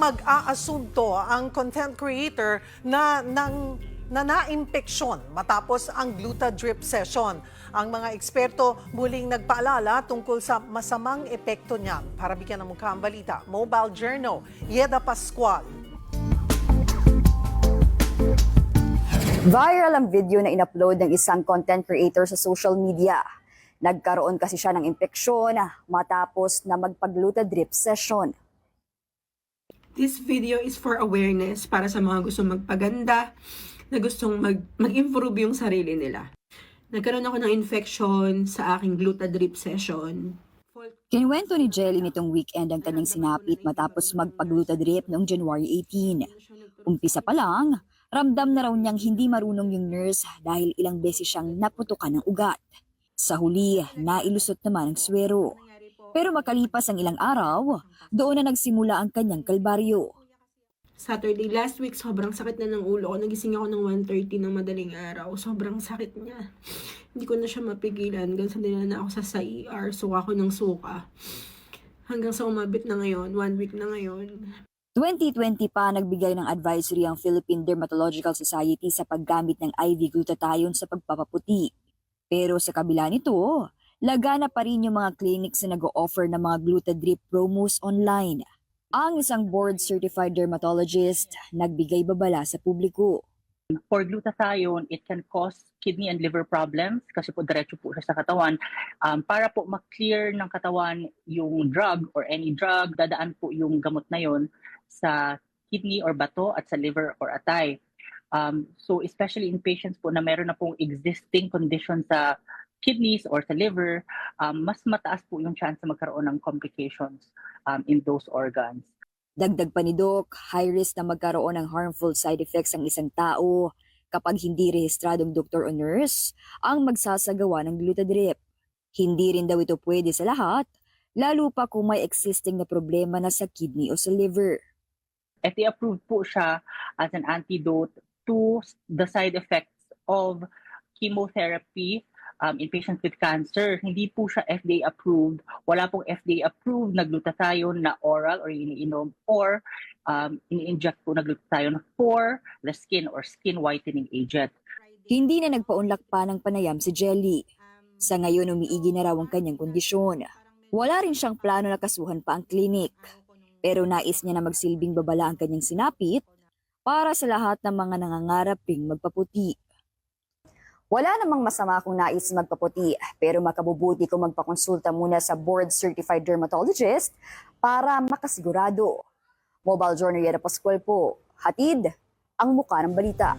mag-aasunto ang content creator na na-impeksyon matapos ang gluta drip session. Ang mga eksperto muling nagpaalala tungkol sa masamang epekto niyan. Para bigyan ng mukha ang balita, Mobile Journal, Yeda Pascual. Viral ang video na in-upload ng isang content creator sa social media. Nagkaroon kasi siya ng impeksyon matapos na magpagluta drip session. This video is for awareness para sa mga gustong magpaganda, na gustong mag-improve yung sarili nila. Nagkaroon ako ng infection sa aking gluta drip session. Kinuwento ni Jelly nitong weekend ang kanyang sinapit matapos magpagluta drip noong January 18. Umpisa pa lang, ramdam na raw niyang hindi marunong yung nurse dahil ilang beses siyang naputukan ng ugat. Sa huli, nailusot naman ang swero. Pero makalipas ang ilang araw, doon na nagsimula ang kanyang kalbaryo. Saturday last week, sobrang sakit na ng ulo ko. Nagising ako ng 1:30 ng madaling araw. Sobrang sakit niya. Hindi ko na siya mapigilan. Hanggang sa dinala na ako sa ER. Suka ko ng suka. Hanggang sa umabot na ngayon. 1 week na ngayon. 2020 pa nagbigay ng advisory ang Philippine Dermatological Society sa paggamit ng IV glutathione sa pagpapaputi. Pero sa kabila nito, lagana pa rin yung mga clinics na nag-o-offer ng mga gluta drip promos online. Ang isang board-certified dermatologist nagbigay babala sa publiko. For glutathione, it can cause kidney and liver problems kasi po diretso po siya sa katawan. Para po ma-clear ng katawan yung drug or any drug, dadaan po yung gamot na yon sa kidney or bato at sa liver or atay. So especially in patients po na meron na pong existing condition sa kidneys or sa liver, mas mataas po yung chance na magkaroon ng complications in those organs. Dagdag pa ni Doc, high risk na magkaroon ng harmful side effects ang isang tao kapag hindi rehistradong doktor o nurse ang magsasagawa ng gluta drip. Hindi rin daw ito pwede sa lahat, lalo pa kung may existing na problema na sa kidney o sa liver. FDA-approved po siya as an antidote to the side effects of chemotherapy in patients with cancer. Hindi po siya FDA-approved. Wala pong FDA-approved na glutathione na oral or iniinom or ini-inject po na glutathione for the skin or skin whitening agent. Hindi na nagpaunlak pa ng panayam si Jelly. Sa ngayon umiigi na raw ang kanyang kondisyon. Wala rin siyang plano na kasuhan pa ang klinik. Pero nais niya na magsilbing babala ang kanyang sinapit para sa lahat ng mga nangangarap ring magpaputi. Wala namang masama kung nais magpaputi, pero makabubuti kung magpakonsulta muna sa board-certified dermatologist para makasigurado. Mobile Journal Yeda Pascual po, hatid ang mukha ng balita.